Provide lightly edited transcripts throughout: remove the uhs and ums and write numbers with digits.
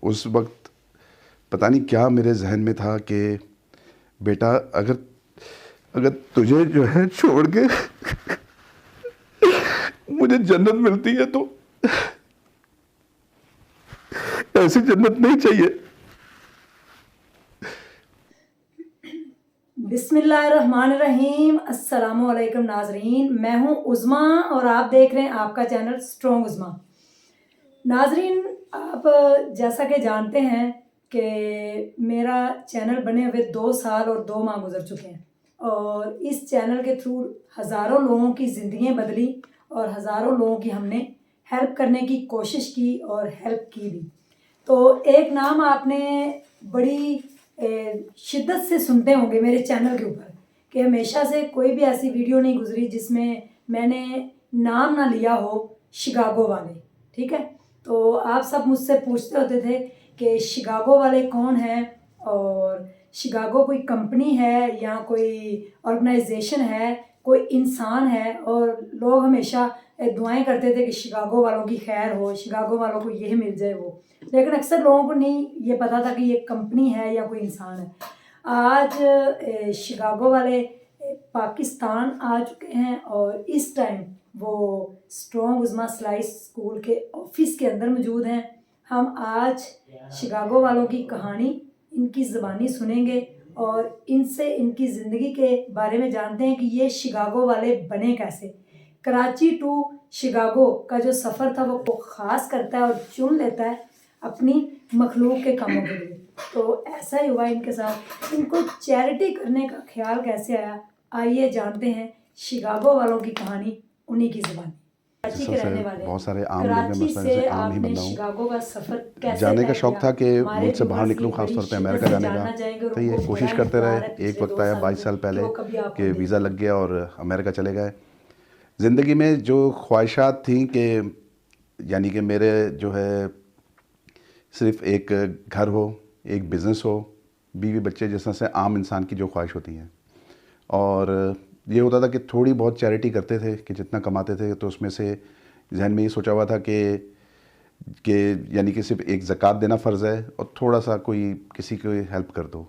उस वक्त पता नहीं क्या मेरे जहन में था कि बेटा अगर अगर तुझे जो है छोड़ के मुझे जन्नत मिलती है तो ऐसी जन्नत नहीं चाहिए। बिस्मिल्लाहिर्रहमानिर्रहीम। अस्सलामुअलैकुम नाजरीन, मैं हूं उज़मा और आप देख रहे हैं आपका चैनल स्ट्रॉन्ग उज़मा। नाजरीन, आप जैसा कि जानते हैं कि मेरा चैनल बने हुए 2 साल और 2 माह गुजर चुके हैं और इस चैनल के थ्रू हज़ारों लोगों की ज़िंदगियाँ बदली और हज़ारों लोगों की हमने हेल्प करने की कोशिश की और हेल्प की भी। तो एक नाम आपने बड़ी शिद्दत से सुनते होंगे मेरे चैनल के ऊपर कि हमेशा से कोई भी ऐसी वीडियो नहीं गुजरी जिसमें मैंने नाम ना लिया हो, शिकागो वाले। ठीक है, तो आप सब मुझसे पूछते होते थे कि शिकागो वाले कौन हैं और शिकागो कोई कंपनी है या कोई ऑर्गेनाइजेशन है, कोई इंसान है। और लोग हमेशा दुआएं करते थे कि शिकागो वालों की खैर हो, शिकागो वालों को यह मिल जाए वो। लेकिन अक्सर लोगों को नहीं ये पता था कि ये कंपनी है या कोई इंसान है। आज शिकागो वाले पाकिस्तान आ चुके हैं और इस टाइम वो स्ट्रॉन्ग उज़मा स्लाइस स्कूल के ऑफिस के अंदर मौजूद हैं। हम आज शिकागो वालों की कहानी इनकी ज़बानी सुनेंगे और इनसे इनकी ज़िंदगी के बारे में जानते हैं कि ये शिकागो वाले बने कैसे। कराची टू शिकागो का जो सफ़र था वो ख़ास करता है और चुन लेता है अपनी मखलूक के कामों के लिए। तो ऐसा ही हुआ इनके साथ। इनको चैरिटी करने का ख्याल कैसे आया, आइए जानते हैं शिकागो वालों की कहानी उन्हीं की ज़बानी। कराची के रहने वाले, बहुत सारे आम लोग हैं, कराची मसलन से जैसे आम ही आपने बंदा हूँ। शिकागो का सफ़र कैसे जाने का तय शौक़ किया, था कि हमारे मुल्क से बाहर व्यूअर्स निकलूँ, ये ख़ास बड़ी तौर पे शिद्दत अमेरिका से जाने का। जानना चाहेंगे और तो ये उनको कोशिश बड़ा करते रहे। इंतज़ार है एक पिछले वक्त 2 आया सालों 22 से साल कि पहले वो कभी आपको कि देखें। वीज़ा लग गया और अमेरिका चले गए। ज़िंदगी में जो ख्वाहिशात थी कि यानी कि मेरे जो है सिर्फ़ एक घर हो, एक बिज़नेस हो, बीवी बच्चे, जिस तरह से आम इंसान की जो ख्वाहिश होती हैं। और ये होता था कि थोड़ी बहुत चैरिटी करते थे कि जितना कमाते थे तो उसमें से जहन में ये सोचा हुआ था कि यानी कि सिर्फ एक ज़कात देना फ़र्ज़ है और थोड़ा सा कोई किसी को हेल्प कर दो।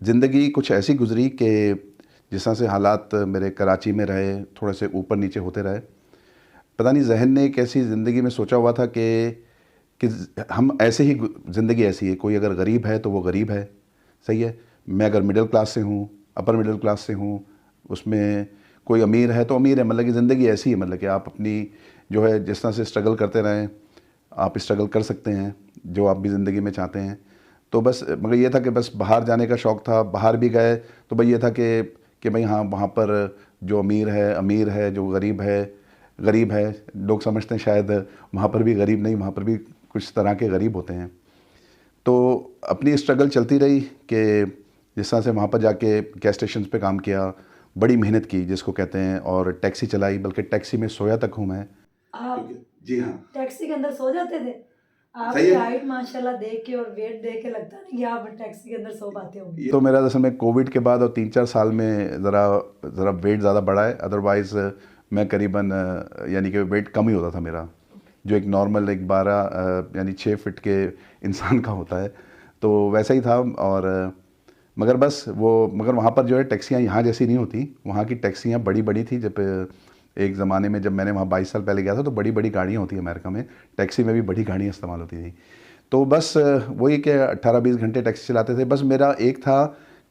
ज़िंदगी कुछ ऐसी गुज़री कि जिस तरह से हालात मेरे कराची में रहे, थोड़े से ऊपर नीचे होते रहे। पता नहीं जहन ने एक ऐसी ज़िंदगी में सोचा हुआ था कि हम ऐसे ही, ज़िंदगी ऐसी है, कोई अगर गरीब है तो वो गरीब है, सही है। मैं अगर मिडिल क्लास से हूँ, अपर मिडिल क्लास से हूँ, उसमें कोई अमीर है तो अमीर है। मतलब कि ज़िंदगी ऐसी है, मतलब कि आप अपनी जो है जिस तरह से स्ट्रगल करते रहें, आप स्ट्रगल कर सकते हैं जो आप भी ज़िंदगी में चाहते हैं। तो बस मगर ये था कि बस बाहर जाने का शौक़ था। बाहर भी गए तो भाई ये था कि भाई हाँ, वहाँ पर जो अमीर है, जो गरीब है। लोग समझते हैं शायद वहाँ पर भी गरीब नहीं, वहाँ पर भी कुछ तरह के गरीब होते हैं। तो अपनी स्ट्रगल चलती रही कि जिस तरह से वहाँ पर जाके गैस स्टेशन पे काम किया, बड़ी मेहनत की जिसको कहते हैं, और टैक्सी चलाई, बल्कि टैक्सी में सोया तक हूँ मैं। आप जी हाँ, टैक्सी के अंदर सो जाते थे? सही आपकी है। हाइट माशाल्लाह देख के और वेट देख के लगता नहीं कि आप टैक्सी के अंदर सो पाते होंगे। तो मेरा असल में कोविड के बाद और 3-4 साल में ज़रा ज़रा वेट ज़्यादा बढ़ा है। अदरवाइज़ मैं करीबन यानी कि वेट कम ही होता था मेरा, जो एक नॉर्मल एक 12 यानी 6 फिट के इंसान का होता है, तो वैसा ही था। और मगर वहाँ पर जो है टैक्सियाँ यहाँ जैसी नहीं होती। वहाँ की टैक्सियाँ बड़ी बड़ी थी। जब एक ज़माने में जब मैंने वहाँ 22 साल पहले गया था तो बड़ी बड़ी गाड़ियाँ होती हैं अमेरिका में, टैक्सी में भी बड़ी गाड़ियाँ इस्तेमाल होती थी। तो बस वही कि 18-20 घंटे टैक्सी चलाते थे। बस मेरा एक था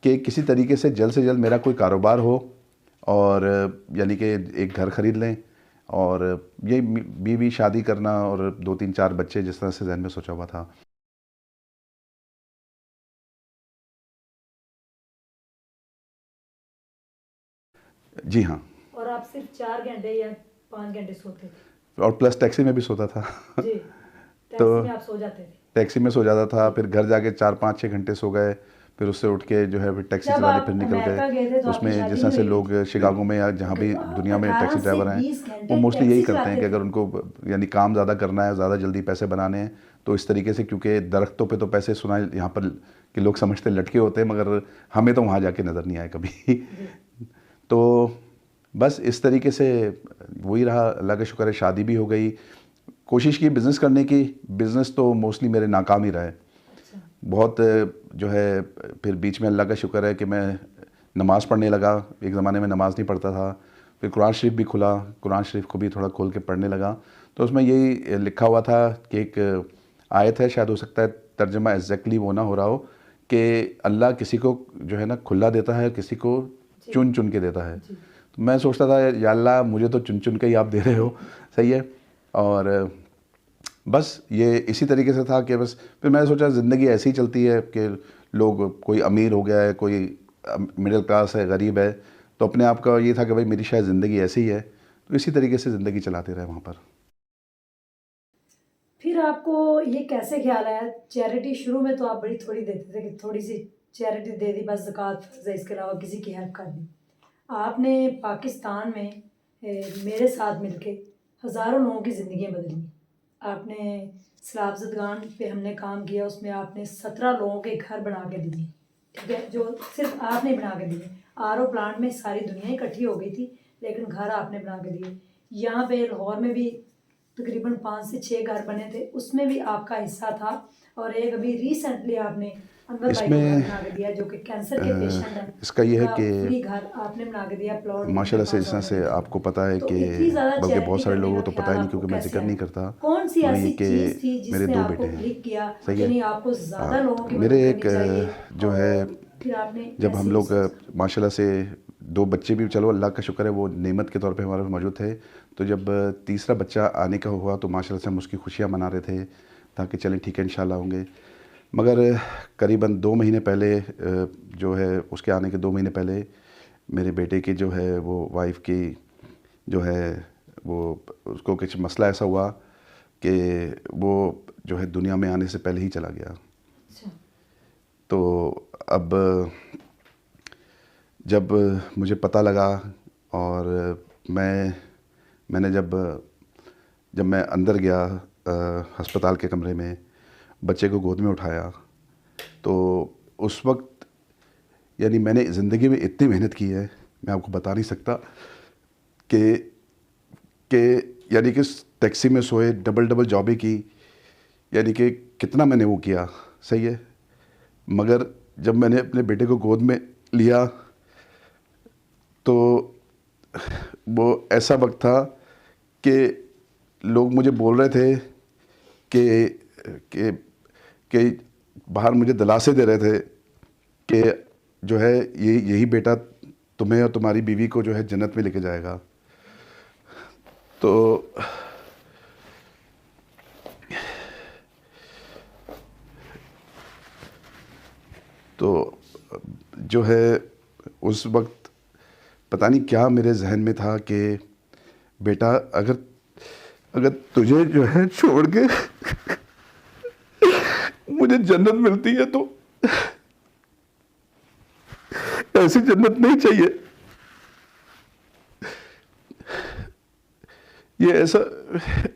कि किसी तरीके से जल्द मेरा कोई कारोबार हो और यानी कि एक घर ख़रीद लें और ये बीवी शादी करना और 2-3-4 बच्चे, जिस तरह से ज़हन में सोचा हुआ था। जी हाँ। और आप सिर्फ 4 घंटे या 5 घंटे सोते थे? और प्लस टैक्सी में भी सोता था। जी, तो टैक्सी में आप सो जाते थे? टैक्सी में सो जाता था, फिर घर जाके 4-5-6 घंटे सो गए, फिर उससे उठ के जो है फिर टैक्सी जब चलाने आप फिर निकल गए। अमेरिका गए थे तो आपकी उसमें जिस शादी तरह नहीं से हुई लोग थी? शिकागो में या जहाँ भी तो आप दुनिया में 18 टैक्सी से ड्राइवर हैं, 20 वो घंटे मोस्टली यही टैक्सी करते हैं चलाते कि थे? अगर उनको यानी काम ज़्यादा करना है, ज़्यादा जल्दी पैसे बनाने हैं, तो इस तरीके से, क्योंकि दरख्तों पे तो पैसे सुना है यहाँ पर कि लोग समझते लटके होते हैं, मगर हमें तो वहाँ जाके नज़र नहीं आए कभी। जी। तो बस इस तरीके से वही रहा। अल्लाह का शुक्र है शादी भी हो गई। कोशिश की बिज़नेस करने की, बिज़नेस तो मोस्टली मेरे नाकाम ही रहे। अच्छा। बहुत जो है फिर बीच में अल्लाह का शुक्र है कि मैं नमाज़ पढ़ने लगा। एक ज़माने में नमाज़ नहीं पढ़ता था, फिर कुरान शरीफ भी खुला, कुरान शरीफ को भी थोड़ा खोल के पढ़ने लगा। तो उसमें यही लिखा हुआ था कि एक आयत है, शायद हो सकता है तर्जमा एग्जैक्टली वो ना हो रहा हो, कि अल्लाह किसी को जो है ना खुला देता है, किसी को चुन चुन के देता है। तो मैं सोचता था या अल्लाह मुझे तो चुन चुन के ही आप दे रहे हो, सही है। और बस ये इसी तरीके से था कि बस फिर मैंने सोचा ज़िंदगी ऐसी ही चलती है कि लोग, कोई अमीर हो गया है, कोई मिडिल क्लास है, गरीब है, तो अपने आप का ये था कि भाई मेरी शायद ज़िंदगी ऐसी ही है, तो इसी तरीके से ज़िंदगी चलाते रहे वहाँ पर। फिर आपको ये कैसे ख्याल आया? चैरिटी शुरू में तो आप बड़ी थोड़ी देते थे कि थोड़ी सी चैरिटी दे दी, बस ज़कात फ़र्ज़ है, इसके अलावा किसी की हेल्प कर दी। आपने पाकिस्तान में मेरे साथ मिलके हज़ारों लोगों की ज़िंदगियाँ बदली। आपने सलाब ज़दगान पे हमने काम किया, उसमें आपने 17 लोगों के घर बना के दिए, ठीक है? जो सिर्फ़ आपने बना के दिए। आरओ प्लांट में सारी दुनिया इकट्ठी हो गई थी, लेकिन घर आपने बना के दिए। यहाँ पे लाहौर में भी तकरीबन 5 से 6 घर बने थे, उसमें भी आपका हिस्सा था। और एक अभी रिसेंटली आपने अनवर भाई को घर इसमें बना के दिया, जो कि कैंसर के पेशेंट हैं, इसका ये है उनका कि फ्री घर आपने बना के दिया, प्लॉट उनके माशाल्लाह से, पास जिस तरह से ऑलरेडी था। आपको पता है तो कि, इतनी ज़्यादा बल्कि बहुत चैरिटी सारे करने लोगों का को तो पता ख़्याल ही नहीं आपको क्योंकि मैं कैसे ज़िक्र आया? नहीं करता, कौन-सी वही ऐसी कि चीज़ थी मेरे जिसने 2 आपको बेटे हैं, क्लिक किया सही कि है। नहीं आपको ज़्यादा लोगों की मेरे मदद एक करनी चाहिए? जो है, और फिर आपने जब हम ऐसी लोग माशाल्लाह से 2 बच्चे भी, चलो अल्लाह का शुक्र है वो नेमत के तौर पे हमारे पास मौजूद थे, तो जब तीसरा बच्चा आने का हुआ तो माशाल्लाह से हम उसकी खुशियाँ मना रहे थे, ताकि चलें ठीक है इंशाल्लाह होंगे। मगर करीबन 2 महीने पहले जो है उसके आने के 2 महीने पहले मेरे बेटे की जो है वो वाइफ़ की जो है वो, उसको कुछ मसला ऐसा हुआ कि वो जो है दुनिया में आने से पहले ही चला गया। अच्छा। तो अब जब मुझे पता लगा और मैंने जब जब मैं अंदर गया अस्पताल के कमरे में, बच्चे को गोद में उठाया, तो उस वक्त यानी मैंने ज़िंदगी में इतनी मेहनत की है, मैं आपको बता नहीं सकता कि यानी कि टैक्सी में सोए, डबल जॉबें की, यानी कि कितना मैंने वो किया, सही है। मगर जब मैंने अपने बेटे को गोद में लिया तो वो ऐसा वक्त था कि लोग मुझे बोल रहे थे कि कि बाहर मुझे दिलासे दे रहे थे कि जो है यही बेटा तुम्हें और तुम्हारी बीवी को जो है जन्नत में लेके जाएगा। तो जो है उस वक्त पता नहीं क्या मेरे जहन में था कि बेटा अगर तुझे जो है छोड़ के मुझे जन्नत मिलती है तो ऐसी जन्नत नहीं चाहिए। ये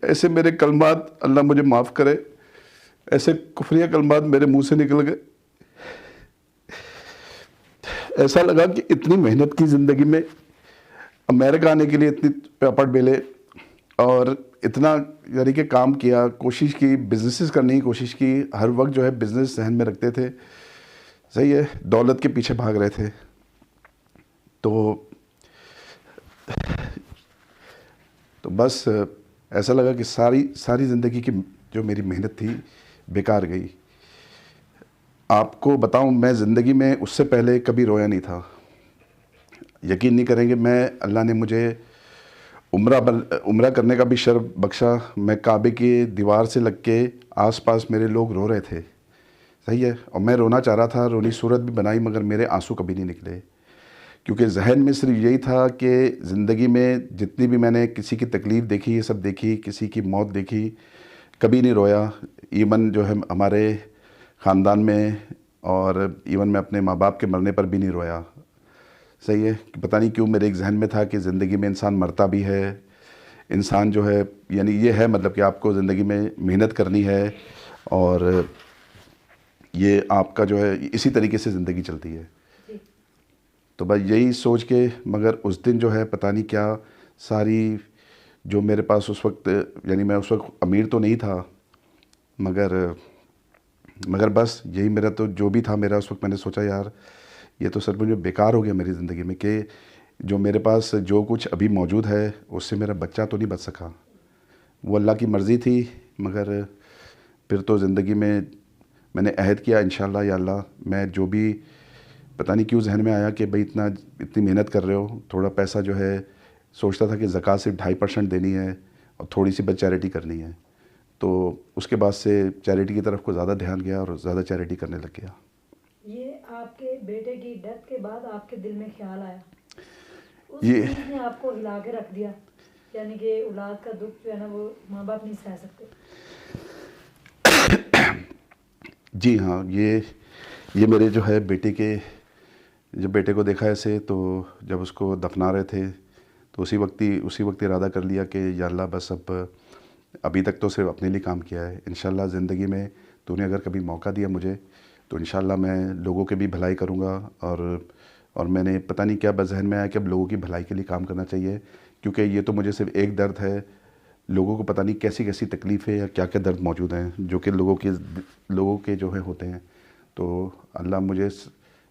ऐसे मेरे कलमात, अल्लाह मुझे माफ़ करे, ऐसे कुफरिया कलमात मेरे मुंह से निकल गए। ऐसा लगा कि इतनी मेहनत की ज़िंदगी में, अमेरिका आने के लिए इतनी पेपर बेले और इतना यानी कि काम किया, कोशिश की, बिजनेसेस करने की कोशिश की, हर वक्त जो है बिज़नेस जहन में रखते थे, सही है, दौलत के पीछे भाग रहे थे। तो बस ऐसा लगा कि सारी ज़िंदगी की जो मेरी मेहनत थी बेकार गई। आपको बताऊं, मैं ज़िंदगी में उससे पहले कभी रोया नहीं था। यकीन नहीं करेंगे, मैं, अल्लाह ने मुझे उम्रा करने का भी शर्फ बख्शा। मैं काबे की दीवार से लग के आसपास मेरे लोग रो रहे थे, सही है, और मैं रोना चाह रहा था, रोनी सूरत भी बनाई, मगर मेरे आंसू कभी नहीं निकले, क्योंकि जहन में सिर्फ यही था कि ज़िंदगी में जितनी भी मैंने किसी की तकलीफ़ देखी, ये सब देखी, किसी की मौत देखी, कभी नहीं रोया। इवन जो है हमारे ख़ानदान में, और इवन मैं अपने माँ बाप के मरने पर भी नहीं रोया, सही है। कि पता नहीं क्यों मेरे एक जहन में था कि ज़िंदगी में इंसान मरता भी है, इंसान जो है, यानी ये है मतलब कि आपको ज़िंदगी में मेहनत करनी है, और ये आपका जो है इसी तरीके से ज़िंदगी चलती है। तो बस यही सोच के, मगर उस दिन जो है पता नहीं क्या सारी जो मेरे पास उस वक्त, यानी मैं उस वक्त अमीर तो नहीं था, मगर बस यही मेरा तो जो भी था मेरा, उस वक्त मैंने सोचा यार ये तो सच में बेकार हो गया मेरी ज़िंदगी में कि जो मेरे पास जो कुछ अभी मौजूद है उससे मेरा बच्चा तो नहीं बच सका। वो अल्लाह की मर्ज़ी थी, मगर फिर तो ज़िंदगी में मैंने अहद किया इंशाल्लाह या अल्लाह, मैं जो भी, पता नहीं क्यों जहन में आया कि भाई इतनी मेहनत कर रहे हो, थोड़ा पैसा जो है, सोचता था कि ज़कात सिर्फ 2.5% देनी है और थोड़ी सी बस चैरिटी करनी है। तो उसके बाद से चैरिटी की तरफ को ज़्यादा ध्यान गया और ज़्यादा चैरिटी करने लग गया। ये आपके बेटे की डेथ के बाद आपके दिल में ख्याल आया, उस ये चीज़ ने आपको हिला के रख दिया, यानी कि औलाद का दुख जो है ना वो माँ बाप नहीं सह सकते। जी हाँ, ये मेरे जो है बेटे के, जब बेटे को देखा ऐसे, तो जब उसको दफना रहे थे तो उसी वक्त इरादा कर लिया कि या अल्लाह बस अब अभी तक तो सिर्फ अपने लिए काम किया है, इंशाल्लाह ज़िंदगी में तूने अगर कभी मौका दिया मुझे तो इंशाल्लाह मैं लोगों के भी भलाई करूँगा। और मैंने पता नहीं क्या बस जहन में आया कि अब लोगों की भलाई के लिए काम करना चाहिए, क्योंकि ये तो मुझे सिर्फ एक दर्द है, लोगों को पता नहीं कैसी कैसी तकलीफ़ें या क्या क्या दर्द मौजूद हैं जो कि लोगों के जो है होते हैं। तो अल्लाह मुझे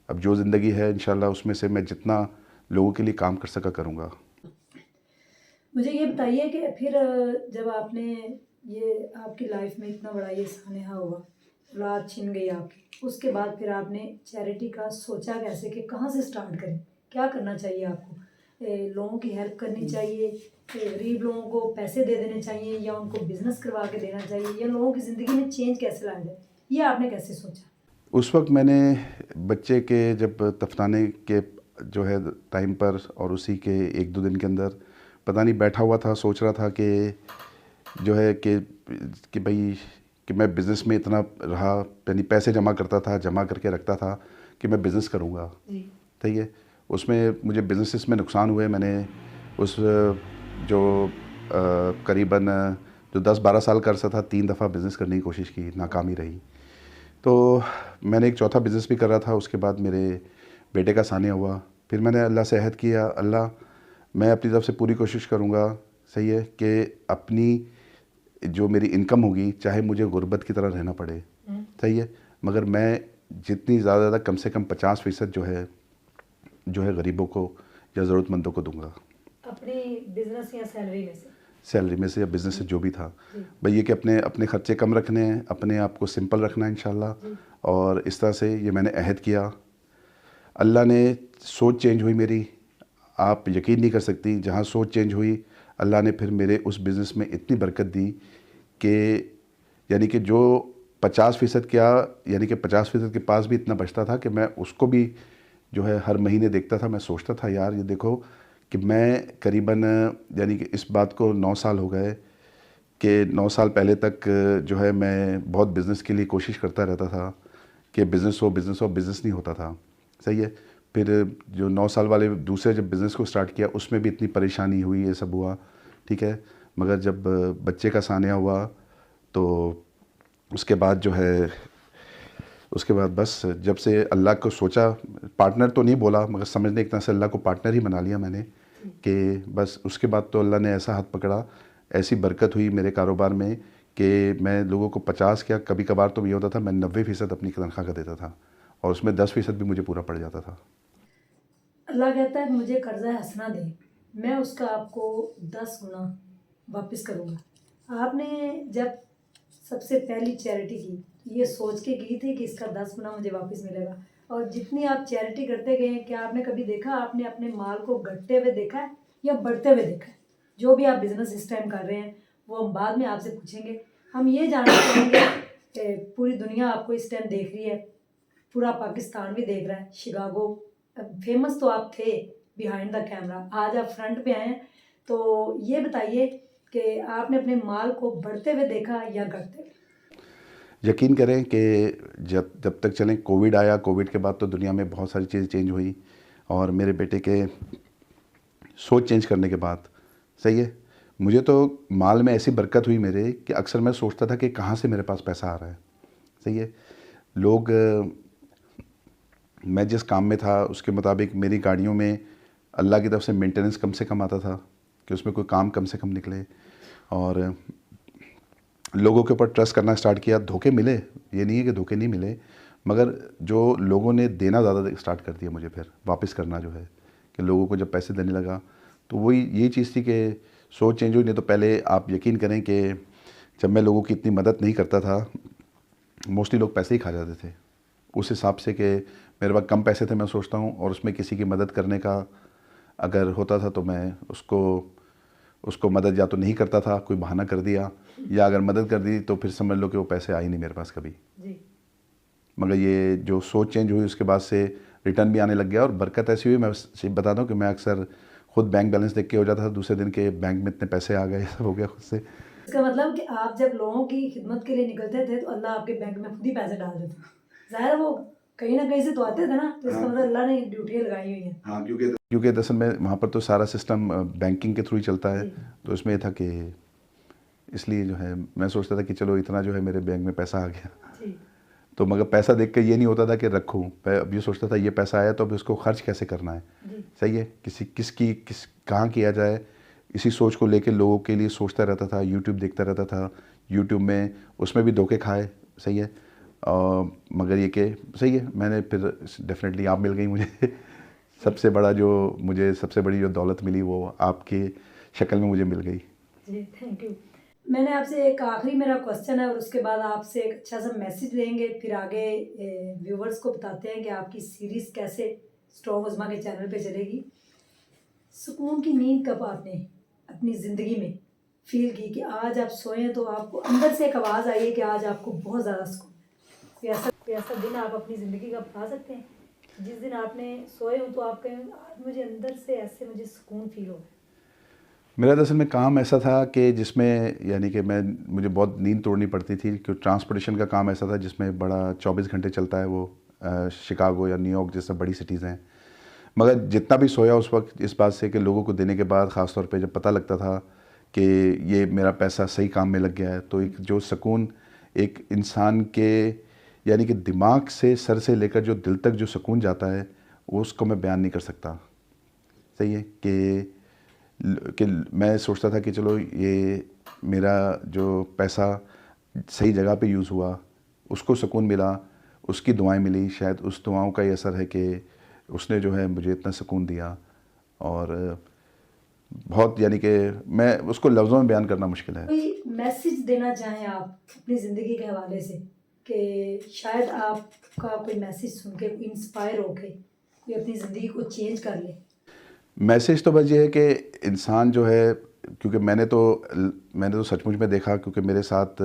अब जो ज़िंदगी है इंशाल्लाह उसमें से मैं जितना लोगों के लिए काम कर सका करूँगा। मुझे ये बताइए कि फिर जब आपने ये आपकी लाइफ में इतना बड़ा ये सान्या हुआ, औलाद छिन गई आपकी, उसके बाद फिर आपने चैरिटी का सोचा कैसे कि कहाँ से स्टार्ट करें, क्या करना चाहिए आपको? लोगों की हेल्प करनी चाहिए, गरीब लोगों को पैसे दे देने चाहिए, या उनको बिजनेस करवा के देना चाहिए, या लोगों की ज़िंदगी में चेंज कैसे लाया जाए, ये आपने कैसे सोचा? उस वक्त मैंने बच्चे के जब दफनाने के जो है टाइम पर और उसी के 1-2 दिन के अंदर पता नहीं बैठा हुआ था, सोच रहा था कि जो है कि भाई कि मैं बिज़नेस में इतना रहा, यानी पैसे जमा करता था, जमा करके रखता था कि मैं बिज़नेस करूँगा, ठीक है। उसमें मुझे बिज़नेस में नुकसान हुए। मैंने उस जो करीबन जो 10-12 साल का अरसा था, 3 दफ़ा बिज़नेस करने की कोशिश की, नाकामी रही। तो मैंने एक चौथा बिज़नेस भी कर रहा था, उसके बाद मेरे बेटे का सानिया हुआ। फिर मैंने अल्लाह से अहद किया, अल्लाह मैं अपनी तरफ से पूरी कोशिश करूँगा, सही है, कि अपनी जो मेरी इनकम होगी चाहे मुझे गुर्बत की तरह रहना पड़े, सही है, मगर मैं जितनी ज़्यादा कम से कम 50% जो है गरीबों को या ज़रूरतमंदों को दूंगा, अपनी बिजनेस या सैलरी में से या बिज़नेस से जो भी था। भाई ये कि अपने अपने ख़र्चे कम रखने हैं, अपने आप को सिंपल रखना है इंशाल्लाह। और इस तरह से ये मैंने अहद किया। अल्लाह ने सोच चेंज हुई मेरी, आप यकीन नहीं कर सकती, जहाँ सोच चेंज हुई अल्लाह ने फिर मेरे उस बिज़नेस में इतनी बरकत दी कि यानी कि जो 50% क्या, यानी कि 50% के पास भी इतना बचता था कि मैं उसको भी जो है हर महीने देखता था। मैं सोचता था यार ये देखो कि मैं करीबन, यानी कि इस बात को 9 साल हो गए कि 9 साल पहले तक जो है मैं बहुत बिज़नेस के लिए कोशिश करता रहता था कि बिज़नेस हो, बिज़नेस नहीं होता था, सही है। फिर जो 9 साल वाले दूसरे जब बिज़नेस को स्टार्ट किया उसमें भी इतनी परेशानी हुई, ये सब हुआ, ठीक है। मगर जब बच्चे का सानिया हुआ तो उसके बाद जो है, उसके बाद बस जब से अल्लाह को सोचा, पार्टनर तो नहीं बोला मगर समझने एक तरह से अल्लाह को पार्टनर ही बना लिया मैंने, कि बस उसके बाद तो अल्लाह ने ऐसा हाथ पकड़ा, ऐसी बरकत हुई मेरे कारोबार में कि मैं लोगों को 50 क्या कभी कभार तो ये होता था मैं 90% अपनी तनख्वाह का देता था और उसमें 10% भी मुझे पूरा पड़ जाता था। अल्लाह कहता है मुझे कर्जा हंसना दे, मैं उसका आपको 10 गुना वापस करूँगा। आपने जब सबसे पहली चैरिटी की ये सोच के की थी कि इसका 10 गुना मुझे वापस मिलेगा, और जितनी आप चैरिटी करते गए हैं, क्या आपने कभी देखा, आपने अपने माल को घटते हुए देखा है या बढ़ते हुए देखा है? जो भी आप बिजनेस इस टाइम कर रहे हैं वो हम बाद में आपसे पूछेंगे। हम ये जानना चाहेंगे कि पूरी दुनिया आपको इस टाइम देख रही है, पूरा पाकिस्तान भी देख रहा है, शिकागो, फेमस तो आप थे बिहाइंड द कैमरा, आज आप फ्रंट पे आए हैं, तो ये बताइए कि आपने अपने माल को बढ़ते हुए देखा या घटते हुए? यकीन करें कि जब जब तक चलें, कोविड आया, कोविड के बाद तो दुनिया में बहुत सारी चीज़ें चेंज हुई और मेरे बेटे के सोच चेंज करने के बाद, सही है, मुझे तो माल में ऐसी बरकत हुई मेरे कि अक्सर मैं सोचता था कि कहाँ से मेरे पास पैसा आ रहा है, सही है। लोग मैं जिस काम में था उसके मुताबिक मेरी गाड़ियों में अल्लाह की तरफ से मेंटेनेंस कम से कम आता था, कि उसमें कोई काम कम से कम निकले, और लोगों के ऊपर ट्रस्ट करना स्टार्ट किया। धोखे मिले, ये नहीं है कि धोखे नहीं मिले, मगर जो लोगों ने देना ज़्यादा स्टार्ट कर दिया मुझे, फिर वापस करना जो है, कि लोगों को जब पैसे देने लगा तो वही यही चीज़ थी कि सोच चेंज हुई। नहीं तो पहले आप यकीन करें कि जब मैं लोगों की इतनी मदद नहीं करता था, मोस्टली लोग पैसे ही खा जाते थे। उस हिसाब से कि मेरे पास कम पैसे थे, मैं सोचता हूँ, और उसमें किसी की मदद करने का अगर होता था तो मैं उसको मदद या तो नहीं करता था, कोई बहाना कर दिया, या अगर मदद कर दी तो फिर समझ लो कि वो पैसे आए नहीं मेरे पास कभी जी। मगर ये जो सोच चेंज हुई उसके बाद से रिटर्न भी आने लग गया, और बरकत ऐसी हुई, मैं सिर्फ बताता हूँ कि मैं अक्सर खुद बैंक बैलेंस देख के हो जाता था दूसरे दिन के, बैंक में इतने पैसे आ गए, सब हो गया खुद से। इसका मतलब कि आप जब लोगों की खिदमत के लिए निकलते थे तो अल्लाह आपके बैंक में खुद ही पैसे डाल देता। ज़ाहिर है वो कहीं ना कहीं से तो आते थे ना, तो इसका हाँ। मतलब अल्लाह ने ड्यूटियाँ लगाई हुई हैं। हाँ, क्योंकि दरअसल में वहाँ पर तो सारा सिस्टम बैंकिंग के थ्रू ही चलता है, जी। तो उसमें ये था कि इसलिए जो है मैं सोचता था कि चलो इतना जो है मेरे बैंक में पैसा आ गया, जी। तो मगर पैसा देख के ये नहीं होता था कि रखूँ, अब ये सोचता था ये पैसा आया तो अब इसको खर्च कैसे करना है। जी। सही है, किस कहाँ किया जाए, इसी सोच को लेके लोगों के लिए सोचता रहता था, यूट्यूब देखता रहता था। यूट्यूब में उसमें भी धोखे खाए, सही है, मगर ये कि सही है, मैंने फिर डेफिनेटली आप मिल गई मुझे सबसे बड़ी जो दौलत मिली वो आपकी शक्ल में मुझे मिल गई। जी, थैंक यू। मैंने आपसे एक आखिरी मेरा क्वेश्चन है, और उसके बाद आपसे एक अच्छा सा मैसेज लेंगे, फिर आगे व्यूवर्स को बताते हैं कि आपकी सीरीज़ कैसे स्ट्रॉन्ग उज़्मा के चैनल पे चलेगी। सुकून की नींद कब आपने अपनी ज़िंदगी में फील की कि आज आप सोए हैं तो आपको अंदर से एक आवाज़ आई है कि आज आपको बहुत ज़्यादा सुकून है? कोई ऐसा दिन आप अपनी ज़िंदगी का बता सकते हैं जिस दिन आपने सोए हो तो आप कहें आज मुझे अंदर से ऐसे मुझे सुकून फील हो? मेरा दरअसल में काम ऐसा था कि जिसमें यानी कि मुझे बहुत नींद तोड़नी पड़ती थी, क्योंकि ट्रांसपोर्टेशन का काम ऐसा था जिसमें बड़ा 24 घंटे चलता है वो, शिकागो या न्यूयॉर्क जैसे बड़ी सिटीज़ हैं। मगर जितना भी सोया उस वक्त इस बात से कि लोगों को देने के बाद ख़ास तौर पे जब पता लगता था कि ये मेरा पैसा सही काम में लग गया है, तो एक जो सुकून एक इंसान के यानी कि दिमाग से, सर से लेकर जो दिल तक जो सुकून जाता है, वो उसको मैं बयान नहीं कर सकता। सही है कि मैं सोचता था कि चलो ये मेरा जो पैसा सही जगह पे यूज़ हुआ, उसको सुकून मिला, उसकी दुआएं मिली, शायद उस दुआओं का ही असर है कि उसने जो है मुझे इतना सुकून दिया। और बहुत यानी कि मैं उसको लफ्ज़ों में बयान करना मुश्किल है। कोई मैसेज देना चाहें आप अपनी ज़िंदगी के हवाले से कि शायद आपका कोई मैसेज सुन के कोई इंस्पायर होके कोई अपनी ज़िंदगी को चेंज कर ले? मैसेज तो बस ये है कि इंसान जो है, क्योंकि मैंने तो सचमुच में देखा, क्योंकि मेरे साथ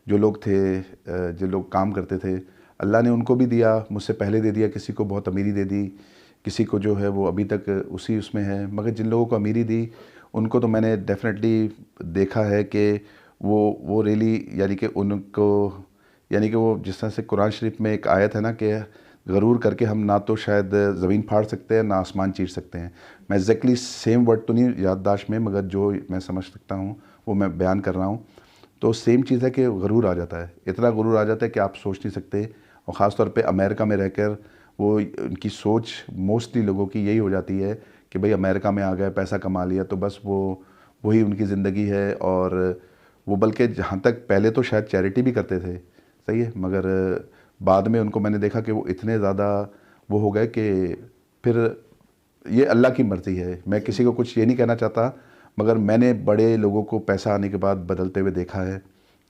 जो लोग थे, जो लोग काम करते थे, अल्लाह ने उनको भी दिया, मुझसे पहले दे दिया, किसी को बहुत अमीरी दे दी, किसी को जो है वो अभी तक उसी उसमें है। मगर जिन लोगों को अमीरी दी उनको तो मैंने डेफिनेटली देखा है कि वो रियली यानी कि वो जिस तरह से कुरान शरीफ में एक आयत है ना कि गरूर करके हम ना तो शायद ज़मीन फाड़ सकते हैं ना आसमान चीर सकते हैं। मैं एग्जैक्टली सेम वर्ड तो नहीं याददाश्त में, मगर जो मैं समझ सकता हूँ वो मैं बयान कर रहा हूँ। तो सेम चीज़ है कि गरूर आ जाता है, इतना गरूर आ जाता है कि आप सोच नहीं सकते। और ख़ास तौर पे अमेरिका में रहकर वो उनकी सोच मोस्टली लोगों की यही हो जाती है कि भाई अमेरिका में आ गए, पैसा कमा लिया तो बस वही उनकी ज़िंदगी है। और वो बल्कि जहाँ तक पहले तो शायद चैरिटी भी करते थे, सही है, मगर बाद में उनको मैंने देखा कि वो इतने ज़्यादा वो हो गए कि फिर ये अल्लाह की मर्ज़ी है। मैं किसी को कुछ ये नहीं कहना चाहता, मगर मैंने बड़े लोगों को पैसा आने के बाद बदलते हुए देखा है,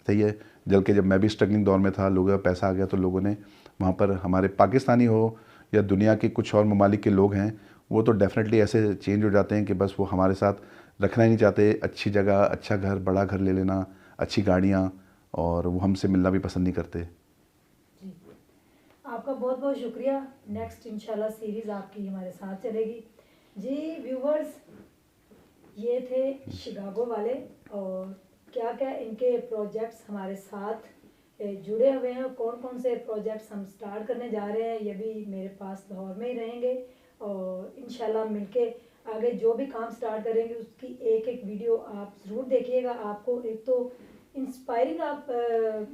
सही है। जबकि जब मैं भी स्ट्रगलिंग दौर में था, लोगों का पैसा आ गया तो लोगों ने वहाँ पर, हमारे पाकिस्तानी हो या दुनिया के कुछ और ममालिक के लोग हैं, वो तो डेफिनेटली ऐसे चेंज हो जाते हैं कि बस वो हमारे साथ रखना ही नहीं चाहते। अच्छी जगह, अच्छा घर, बड़ा घर ले लेना, अच्छी गाड़ियाँ, और वो हमसे मिलना भी पसंद नहीं करते। जी, आपका बहुत बहुत शुक्रिया। नेक्स्ट इंशाल्लाह सीरीज़ आपकी हमारे साथ चलेगी। जी व्यूवर्स, ये थे शिकागो वाले, और क्या क्या इनके प्रोजेक्ट्स हमारे साथ जुड़े हुए हैं, कौन कौन से प्रोजेक्ट्स हम स्टार्ट करने जा रहे हैं, ये भी मेरे पास लाहौर में ही रहेंगे। और इंशाल्लाह मिलके आगे जो भी काम स्टार्ट करेंगे उसकी एक एक वीडियो आप ज़रूर देखिएगा। आपको एक तो इंस्पायरिंग आप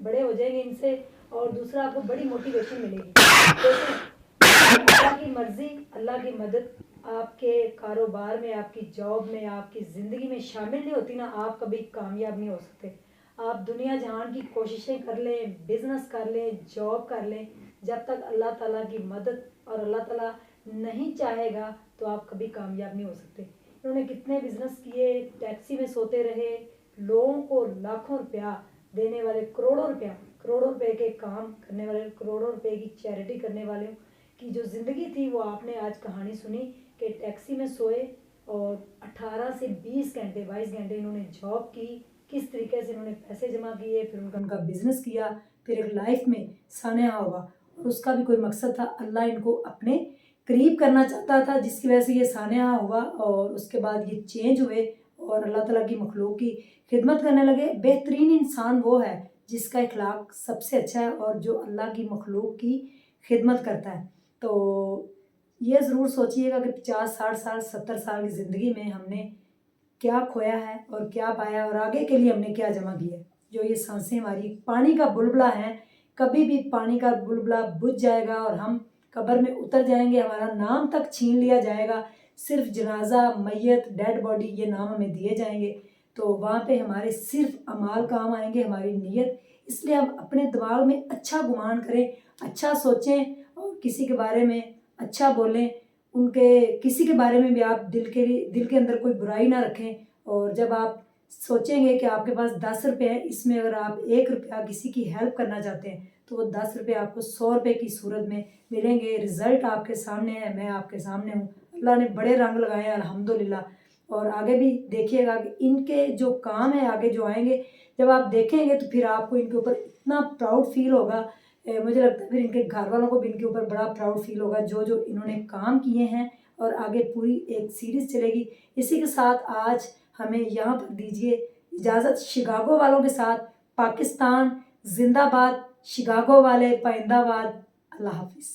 बड़े हो जाएंगे इनसे, और दूसरा आपको बड़ी मोटिवेशन मिलेगी। देखिए, अल्लाह की मर्ज़ी, अल्लाह की मदद आपके कारोबार में, आपकी जॉब में, आपकी ज़िंदगी में शामिल नहीं होती ना, आप कभी कामयाब नहीं हो सकते। आप दुनिया जहान की कोशिशें कर लें, बिजनेस कर लें, जॉब कर लें, जब तक अल्लाह ताला की मदद और अल्लाह ताला नहीं चाहेगा तो आप कभी कामयाब नहीं हो सकते। इन्होंने कितने बिजनेस किए, टैक्सी में सोते रहे, लोगों को लाखों रुपया देने वाले, करोड़ों रुपए के काम करने वाले, करोड़ों रुपए की चैरिटी करने वाले की जो ज़िंदगी थी वो आपने आज कहानी सुनी कि टैक्सी में सोए और 18 से 20 घंटे, 22 घंटे इन्होंने जॉब की, किस तरीके से इन्होंने पैसे जमा किए, फिर उनका बिजनेस किया, फिर एक लाइफ में सानेहा हुआ और उसका भी कोई मकसद था। अल्लाह इनको अपने करीब करना चाहता था, जिसकी वजह से ये सानेहा हुआ और उसके बाद ये चेंज हुए और अल्लाह ताला की मखलूक की खिदमत करने लगे। बेहतरीन इंसान वो है जिसका इखलाक सबसे अच्छा है और जो अल्लाह की मखलूक की खिदमत करता है। तो ये ज़रूर सोचिएगा कि 50, 60 साल, 70 साल की ज़िंदगी में हमने क्या खोया है और क्या पाया और आगे के लिए हमने क्या जमा किया है। जो ये सांसें हमारी पानी का बुलबुला हैं, कभी भी पानी का बुलबुला बुझ जाएगा और हम कब्र में उतर जाएंगे, हमारा नाम तक छीन लिया जाएगा, सिर्फ जनाजा, मैयत, डेड बॉडी ये नाम हमें दिए जाएंगे। तो वहाँ पे हमारे सिर्फ अमाल काम आएंगे, हमारी नीयत। इसलिए हम अपने दिमाग में अच्छा गुमान करें, अच्छा सोचें और किसी के बारे में अच्छा बोलें। उनके किसी के बारे में भी आप दिल के अंदर कोई बुराई ना रखें। और जब आप सोचेंगे कि आपके पास 10 रुपये हैं, इसमें अगर आप 1 रुपया किसी की हेल्प करना चाहते हैं तो वो 10 रुपये आपको 100 रुपये की सूरत में मिलेंगे। रिज़ल्ट आपके सामने है, मैं आपके सामने हूँ। अल्लाह ने बड़े रंग लगाए हैं अल्हम्दुलिल्लाह। और आगे भी देखिएगा कि इनके जो काम है आगे जो आएंगे, जब आप देखेंगे तो फिर आपको इनके ऊपर इतना प्राउड फील होगा। मुझे लगता है फिर इनके घर वालों को भी इनके ऊपर बड़ा प्राउड फील होगा जो जो इन्होंने काम किए हैं। और आगे पूरी एक सीरीज़ चलेगी। इसी के साथ आज हमें यहाँ पर दीजिए इजाज़त, शिकागो वालों के साथ। पाकिस्तान जिंदाबाद, शिकागो वाले पाइंदाबाद। अल्लाह हाफिज़।